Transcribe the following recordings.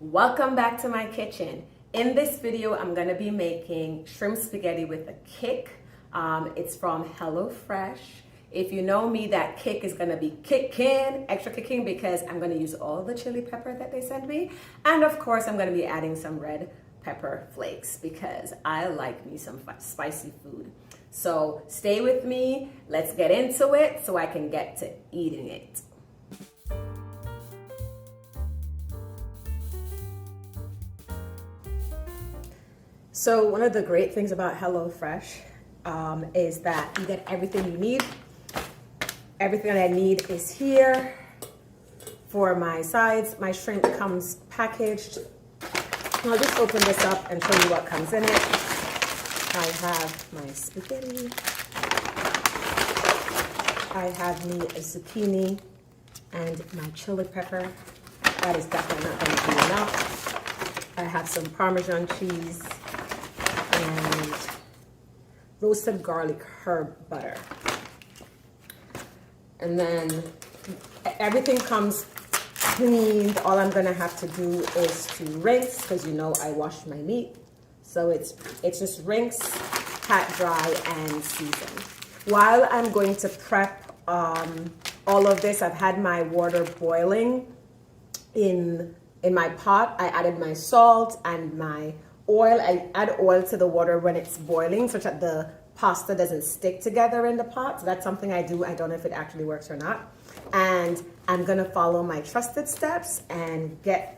Welcome back to my kitchen. In this video, I'm gonna be making shrimp spaghetti with a kick. It's from HelloFresh. If you know me, that kick is gonna be kicking, extra kicking, because I'm gonna use all the chili pepper that they sent me. And of course, I'm gonna be adding some red pepper flakes because I like me some spicy food. So stay with me, let's get into it so I can get to eating it. So one of the great things about HelloFresh is that you get everything you need. Everything that I need is here. For my sides, my shrimp comes packaged. I'll just open this up and show you what comes in it. I have my spaghetti. I have me a zucchini and my chili pepper. That is definitely not going to be enough. I have some Parmesan cheese and roasted garlic herb butter. And then everything comes cleaned. All I'm gonna have to do is to rinse, because you know I wash my meat. So it's just rinse, pat dry, and season. While I'm going to prep all of this, I've had my water boiling in my pot. I added my salt and my oil. I add oil to the water when it's boiling so that the pasta doesn't stick together in the pot. So that's something I do. I don't know if it actually works or not. And I'm gonna follow my trusted steps and getting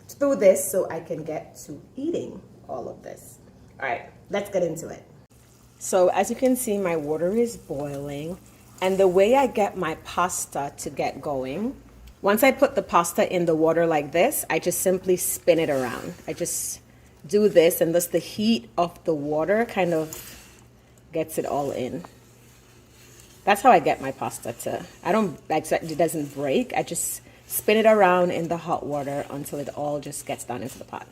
through this so I can get to eating all of this. All right, let's get into it. So as you can see, my water is boiling, and the way I get my pasta to get going, once I put the pasta in the water like this, I just simply spin it around. I just do this, and thus the heat of the water kind of gets it all in. That's how I get my pasta to, it doesn't break. I just spin it around in the hot water until it all just gets down into the pot.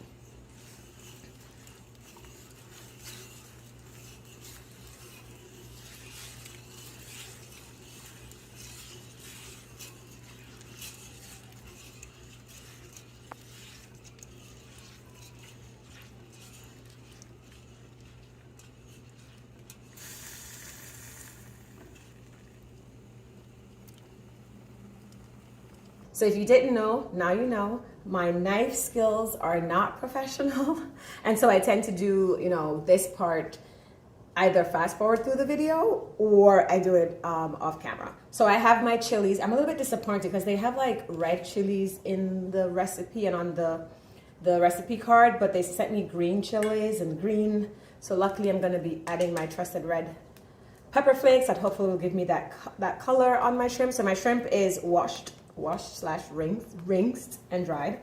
So if you didn't know, now you know, my knife skills are not professional. And so I tend to do, this part either fast forward through the video or I do it off camera. So I have my chilies. I'm a little bit disappointed because they have like red chilies in the recipe and on the recipe card, but they sent me green chilies and green. So luckily I'm gonna be adding my trusted red pepper flakes that hopefully will give me that color on my shrimp. So my shrimp is washed / rinsed and dried,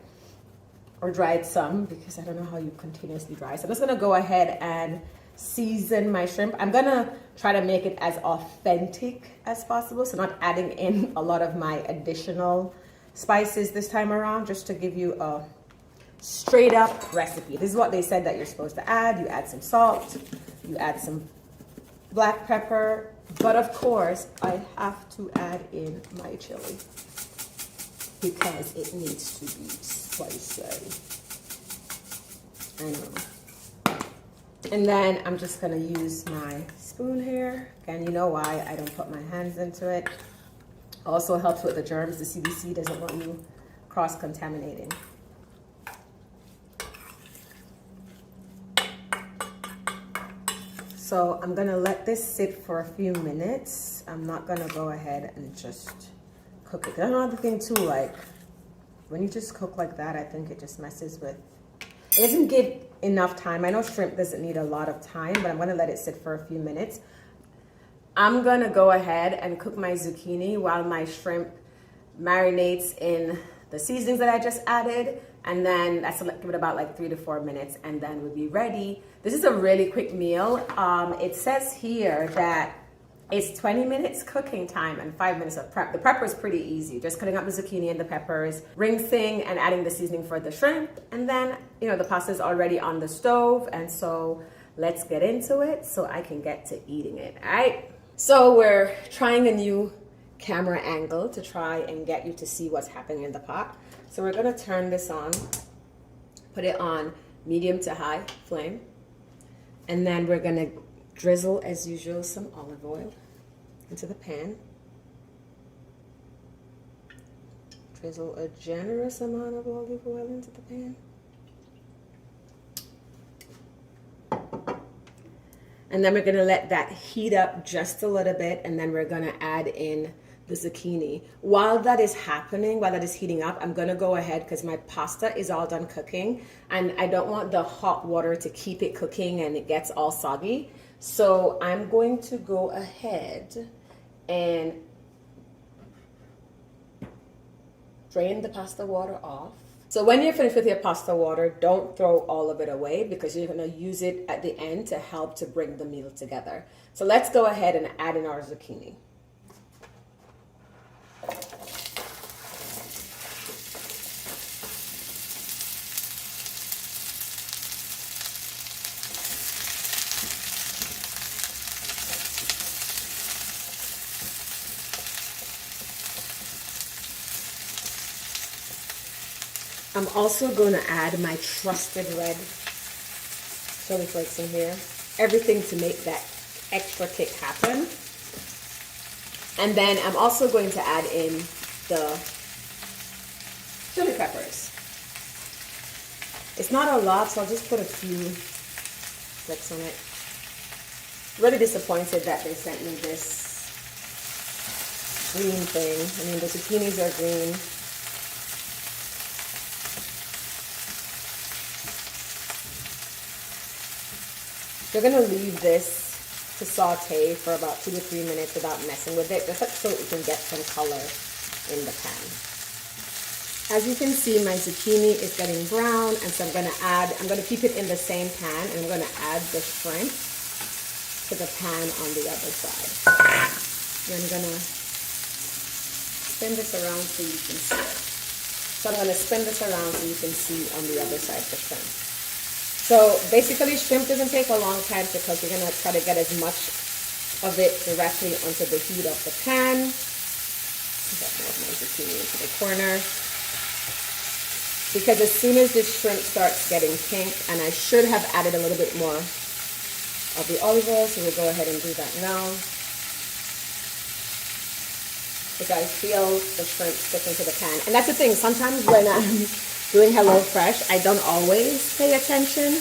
or dried some, because I don't know how you continuously dry. So I'm just gonna go ahead and season my shrimp. I'm gonna try to make it as authentic as possible, so not adding in a lot of my additional spices this time around, just to give you a straight up recipe. This is what they said that you're supposed to add. You add some salt, you add some black pepper, but of course I have to add in my chili, because it needs to be spicy. I know. And then I'm just gonna use my spoon here. Again, you know why I don't put my hands into it. Also helps with the germs. The CDC doesn't want you cross-contaminating. So I'm gonna let this sit for a few minutes. I'm not gonna go ahead and just cook it. Another thing too, like when you just cook like that, I think it just messes with, it doesn't give enough time. I know shrimp doesn't need a lot of time, but I'm gonna let it sit for a few minutes. I'm gonna go ahead and cook my zucchini while my shrimp marinates in the seasonings that I just added. And then that's give it about like 3 to 4 minutes, and then we'll be ready. This is a really quick meal. It says here that it's 20 minutes cooking time and 5 minutes of prep. The prep is pretty easy. Just cutting up the zucchini and the peppers, rinsing and adding the seasoning for the shrimp. And then, the pasta is already on the stove. And so let's get into it so I can get to eating it, all right? So we're trying a new camera angle to try and get you to see what's happening in the pot. So we're gonna turn this on, put it on medium to high flame, and then we're gonna drizzle, as usual, some olive oil into the pan. Drizzle a generous amount of olive oil into the pan. And then we're gonna let that heat up just a little bit, and then we're gonna add in the zucchini. While that is happening, while that is heating up, I'm gonna go ahead because my pasta is all done cooking, and I don't want the hot water to keep it cooking and it gets all soggy. So I'm going to go ahead and drain the pasta water off. So when you're finished with your pasta water, don't throw all of it away because you're gonna use it at the end to help to bring the meal together. So let's go ahead and add in our zucchini. I'm also going to add my trusted red chili flakes in here. Everything to make that extra kick happen. And then I'm also going to add in the chili peppers. It's not a lot, so I'll just put a few flecks on it. Really disappointed that they sent me this green thing. I mean, the zucchinis are green. You're gonna leave this to saute for about 2 to 3 minutes without messing with it, just so it can get some color in the pan. As you can see, my zucchini is getting brown, and so I'm gonna keep it in the same pan, and I'm gonna add the shrimp to the pan on the other side. And I'm gonna spin this around so you can see it. So I'm gonna spin this around so you can see on the other side the shrimp. So basically, shrimp doesn't take a long time to cook. You're going to try to get as much of it directly onto the heat of the pan. Get more of my zucchini into the corner. Because as soon as this shrimp starts getting pink, and I should have added a little bit more of the olive oil, so we'll go ahead and do that now. Because I feel the shrimp sticking to the pan. And that's the thing, sometimes when I'm doing HelloFresh, I don't always pay attention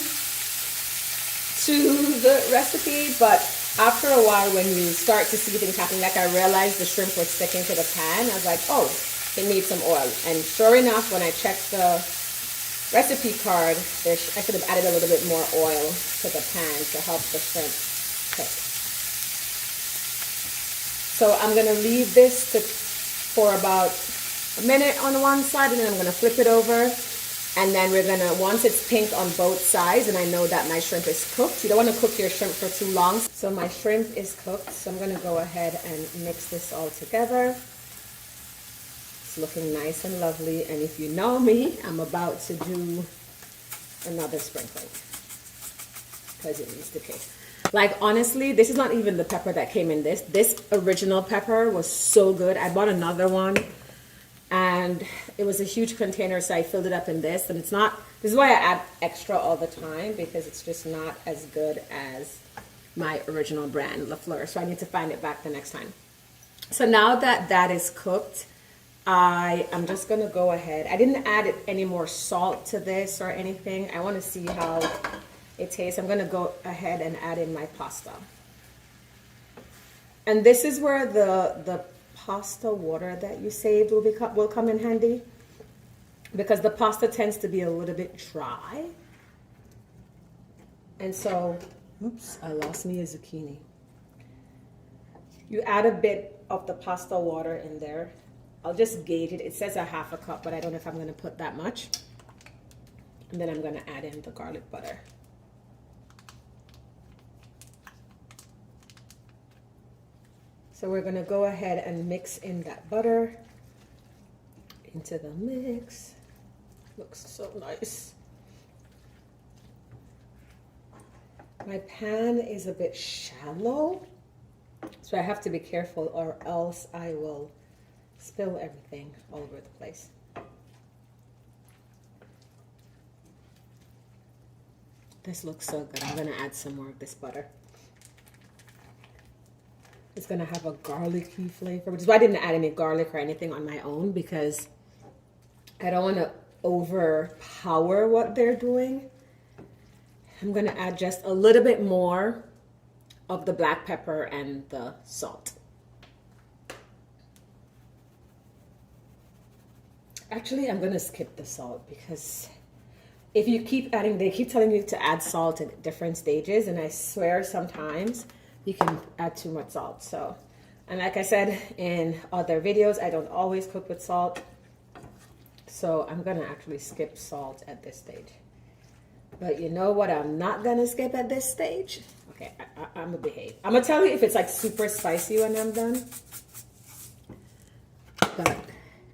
to the recipe, but after a while when you start to see things happening, like I realized the shrimp was sticking to the pan, I was like, oh, it needs some oil. And sure enough, when I checked the recipe card, I should have added a little bit more oil to the pan to help the shrimp cook. So I'm gonna leave this for about a minute on one side, and then I'm going to flip it over, and then we're going to, once it's pink on both sides and I know that my shrimp is cooked, you don't want to cook your shrimp for too long. So my shrimp is cooked, so I'm going to go ahead and mix this all together. It's looking nice and lovely, and if you know me, I'm about to do another sprinkling because it needs to kick. Like, honestly, this is not even the pepper that came in this. This original pepper was so good. I bought another one, and it was a huge container, so I filled it up in this. And it's not, this is why I add extra all the time, because it's just not as good as my original brand, La Fleur. So I need to find it back the next time. So now that that is cooked, I'm just gonna go ahead. I didn't add any more salt to this or anything. I wanna see how it tastes. I'm gonna go ahead and add in my pasta. And this is where the pasta water that you saved will come in handy, because the pasta tends to be a little bit dry. And so, oops, I lost me a zucchini. You add a bit of the pasta water in there. I'll just gauge it. It says a half a cup, but I don't know if I'm gonna put that much. And then I'm gonna add in the garlic butter. So we're gonna go ahead and mix in that butter into the mix. Looks so nice. My pan is a bit shallow, so So I have to be careful or else I will spill everything all over the place. This looks so good. I'm gonna add some more of this butter. It's gonna have a garlicky flavor, which is why I didn't add any garlic or anything on my own, because I don't want to overpower what they're doing. I'm gonna add just a little bit more of the black pepper and the salt. Actually, I'm gonna skip the salt because if you keep adding, they keep telling you to add salt at different stages, and I swear sometimes you can add too much salt. So, and like I said in other videos, I don't always cook with salt. So I'm gonna actually skip salt at this stage. But you know what I'm not gonna skip at this stage? Okay, I'm gonna behave. I'm gonna tell you if it's like super spicy when I'm done. But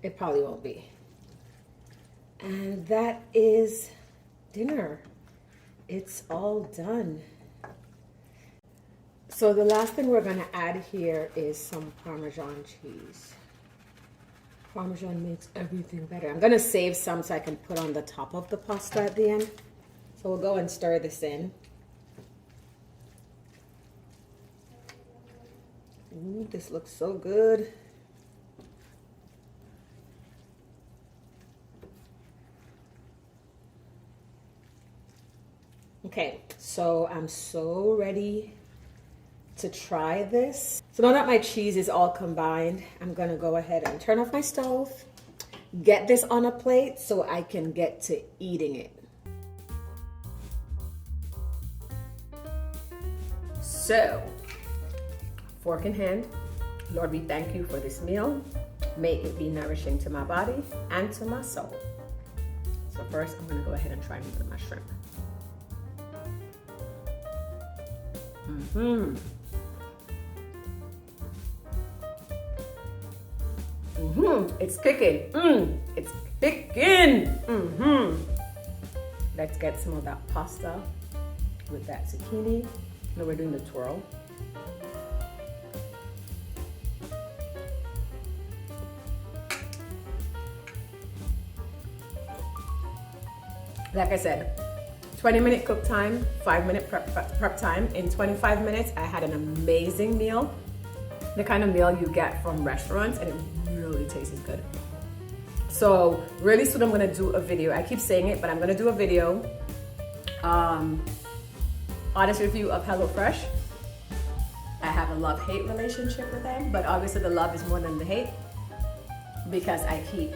it probably won't be. And that is dinner. It's all done. So the last thing we're gonna add here is some Parmesan cheese. Parmesan makes everything better. I'm gonna save some so I can put on the top of the pasta at the end. So we'll go and stir this in. Ooh, this looks so good. Okay, so I'm so ready to try this. So now that my cheese is all combined, I'm gonna go ahead and turn off my stove, get this on a plate so I can get to eating it. So, fork in hand, Lord, we thank you for this meal. May it be nourishing to my body and to my soul. So first, I'm gonna go ahead and try my shrimp. It's kicking. It's kicking. Let's get some of that pasta with that zucchini. Now we're doing the twirl. Like I said, 20-minute cook time, 5-minute prep time. In 25 minutes, I had an amazing meal. The kind of meal you get from restaurants, and it really tastes good. So really soon I'm gonna do a video. I keep saying it, but I'm gonna do a video. Honest review of HelloFresh. I have a love-hate relationship with them, but obviously the love is more than the hate because I keep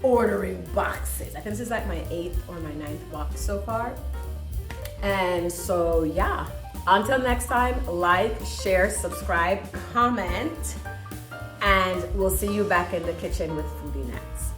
ordering boxes. I think this is like my 8th or my 9th box so far. And so yeah, until next time, like, share, subscribe, comment, and we'll see you back in the kitchen with Foodie Next.